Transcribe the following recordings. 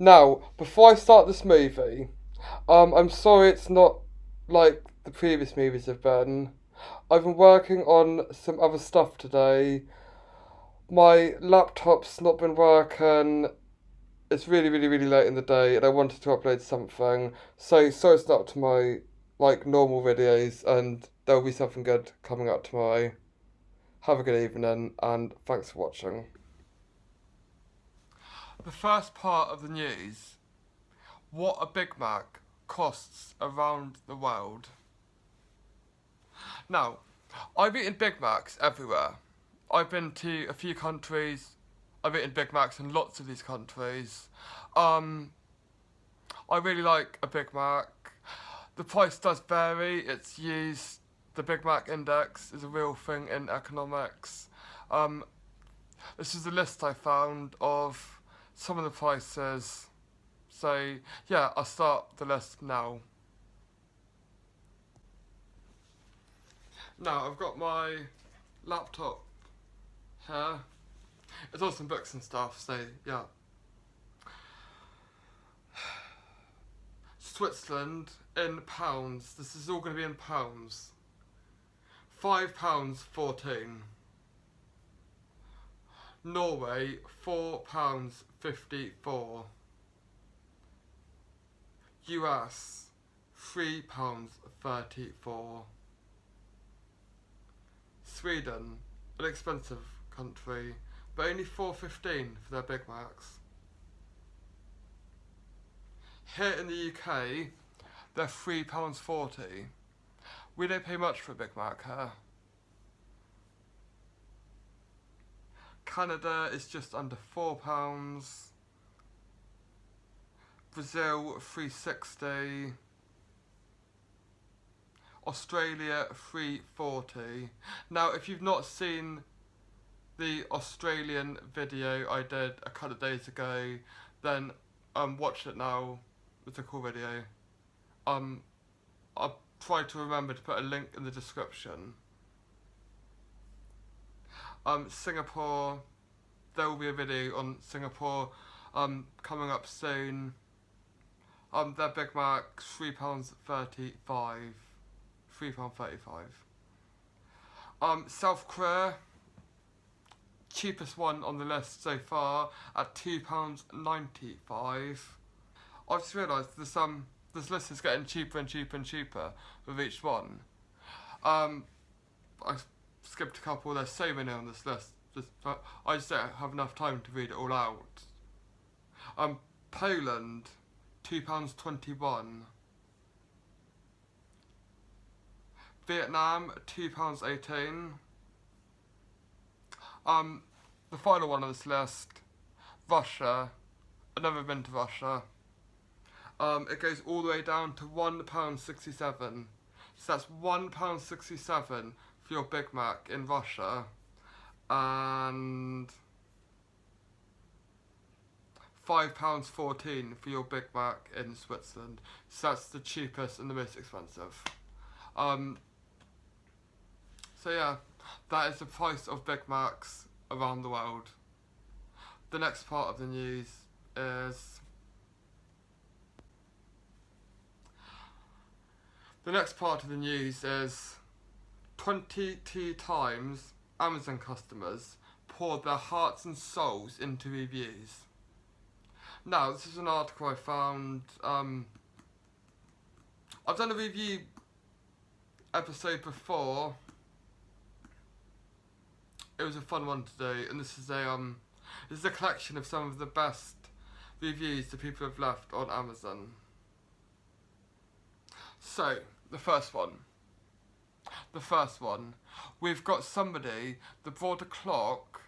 Now, before I start this movie, I'm sorry it's not like the previous movies have been. I've been working on some other stuff today. My laptop's not been working. It's really late in the day, and I wanted to upload something. So it's not up to my normal videos, and there'll be something good coming up tomorrow. Have a good evening, and thanks for watching. The first part of the news: what a Big Mac costs around the world. Now, I've eaten Big Macs everywhere. I've been to a few countries. I've eaten Big Macs in lots of these countries. Um, I really like a Big Mac. The price does vary. It's used. The Big Mac index is a real thing in economics. Um, this is a list I found of some of the prices. So yeah, I'll start the list now. Now I've got my laptop here. It's all some books and stuff, so yeah. Switzerland in pounds. This is all going to be in pounds. £5.14. Norway £4.54. US £3.34. Sweden, an expensive country, but only $4.15 for their Big Macs. Here in the UK, they're £3.40. We don't pay much for a Big Mac here. Canada is just under £4. Brazil $3.60. Australia $3.40. Now, if you've not seen the Australian video I did a couple of days ago, then watch it now. It's a cool video. I'll try to remember to put a link in the description. Singapore, there will be a video on Singapore coming up soon. Their Big Mac £3.35. £3.35. South Korea, cheapest one on the list so far at £2.95. I've just realised this list is getting cheaper and cheaper and cheaper with each one. I skipped a couple. There's so many on this list. I just don't have enough time to read it all out. Poland, £2.21. Vietnam, £2.18. The final one on this list, Russia. I've never been to Russia. It goes all the way down to £1.67. So that's £1.67 for your Big Mac in Russia. And £5.14 for your Big Mac in Switzerland. So that's the cheapest and the most expensive. So yeah, that is the price of Big Macs around the world. The next part of the news is... The next part of the news is 22 times Amazon customers poured their hearts and souls into reviews. Now, this is an article I found. I've done a review episode before. It was a fun one to do, and this is a collection of some of the best reviews that people have left on Amazon. So, the first one. We've got somebody that brought a clock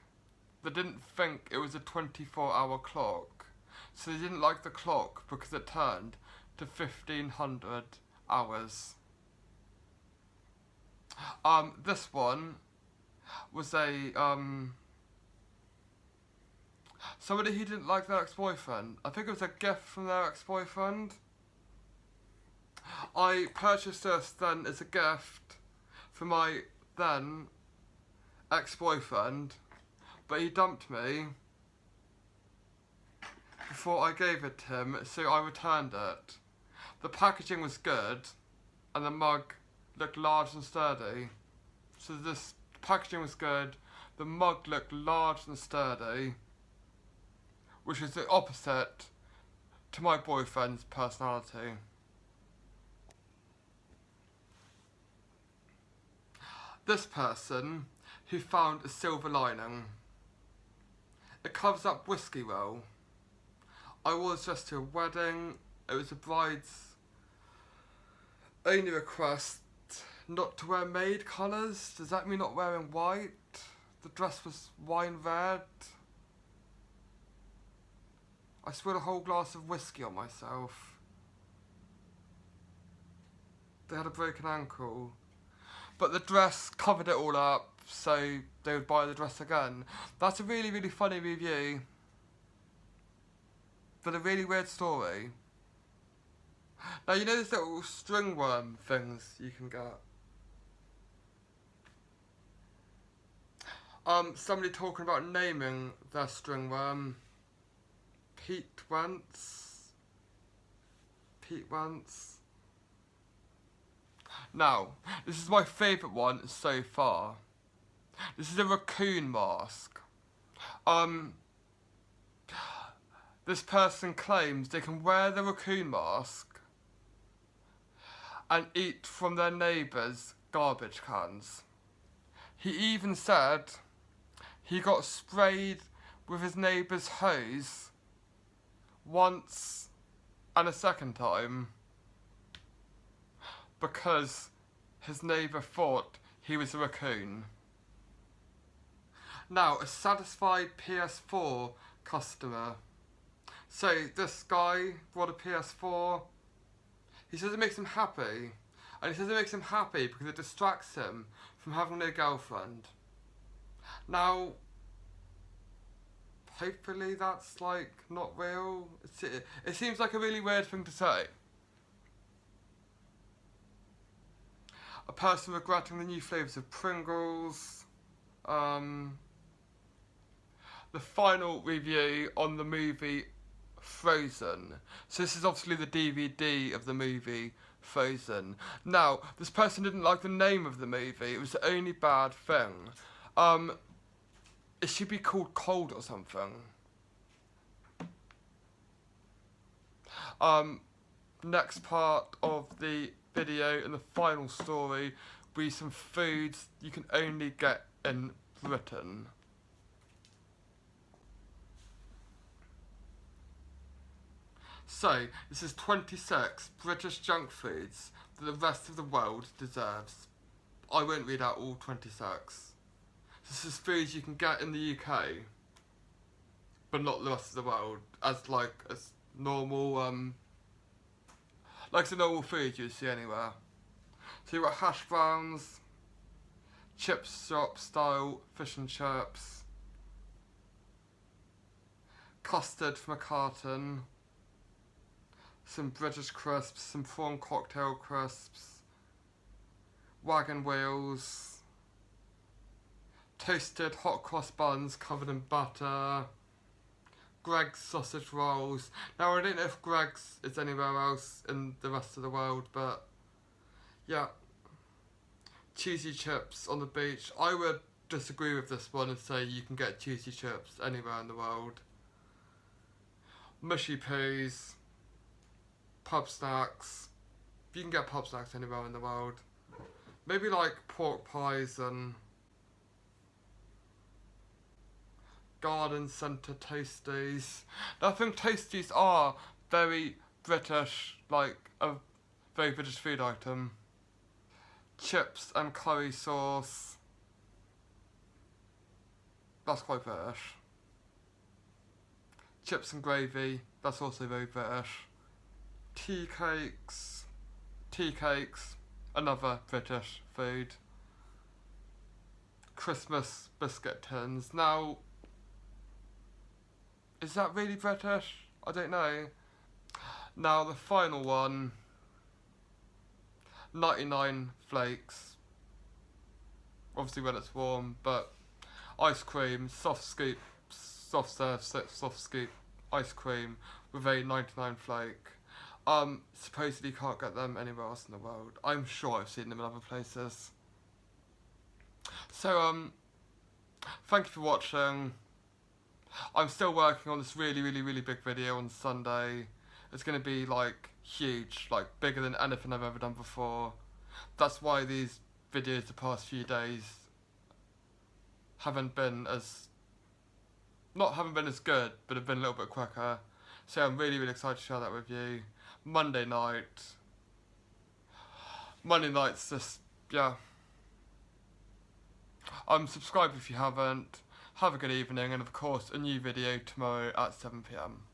that didn't think it was a 24-hour clock. So they didn't like the clock because it turned to 1,500 hours. This one was somebody who didn't like their ex-boyfriend. I think it was a gift from their ex-boyfriend. I purchased this then as a gift for my then ex-boyfriend, but he dumped me before I gave it to him, so I returned it. The packaging was good, and the mug looked large and sturdy. So this packaging was good, the mug looked large and sturdy, which is the opposite to my boyfriend's personality. This person who found a silver lining. It covers up whiskey roll. I was just to a wedding. It was a bride's only request not to wear maid colours. Does that mean not wearing white? The dress was wine red. I spilled a whole glass of whiskey on myself. They had a broken ankle. But the dress covered it all up, so they would buy the dress again. That's a really, really funny review. But a really weird story. Now, you know those little string worm things you can get? Somebody talking about naming their string worm. Pete Wentz. Now, this is my favourite one so far. This is a raccoon mask. This person claims they can wear the raccoon mask and eat from their neighbours' garbage cans. He even said he got sprayed with his neighbour's hose once and a second time because his neighbour thought he was a raccoon. Now, a satisfied PS4 customer. So this guy brought a PS4. He says it makes him happy. And he says it makes him happy because it distracts him from having no girlfriend. Now, hopefully that's like not real. It seems like a really weird thing to say. A person regretting the new flavours of Pringles. The final review on the movie Frozen. So this is obviously the DVD of the movie Frozen. Now, this person didn't like the name of the movie. It was the only bad thing. It should be called Cold or something. Next part of the video and the final story will be some foods you can only get in Britain. So, this is 26 British junk foods that the rest of the world deserves. I won't read out all 26. This is foods you can get in the UK, but not the rest of the world, as normal, like it's a normal food you'd see anywhere. So you've got hash browns, chips shop style fish and chips, custard from a carton, some British crisps, some prawn cocktail crisps, wagon wheels, toasted hot cross buns covered in butter, Greggs sausage rolls. Now, I don't know if Greggs is anywhere else in the rest of the world, but yeah. Cheesy chips on the beach. I would disagree with this one and say you can get cheesy chips anywhere in the world. Mushy peas. Pub snacks. You can get pub snacks anywhere in the world. Maybe like pork pies and garden centre toasties. Now, I think toasties are very British, like a very British food item. Chips and curry sauce. That's quite British. Chips and gravy. That's also very British. Tea cakes. Another British food. Christmas biscuit tins. Now, is that really British? I don't know. Now, the final one. 99 flakes. Obviously when it's warm, but ice cream, soft scoop, soft serve, soft scoop ice cream with a 99 flake. Supposedly you can't get them anywhere else in the world. I'm sure I've seen them in other places. So, thank you for watching. I'm still working on this really big video on Sunday. It's going to be, like, huge, like, bigger than anything I've ever done before. That's why these videos the past few days haven't been as good, but have been a little bit quicker. So I'm really excited to share that with you. Monday night's just, yeah. Subscribe if you haven't. Have a good evening, and of course a new video tomorrow at 7 PM.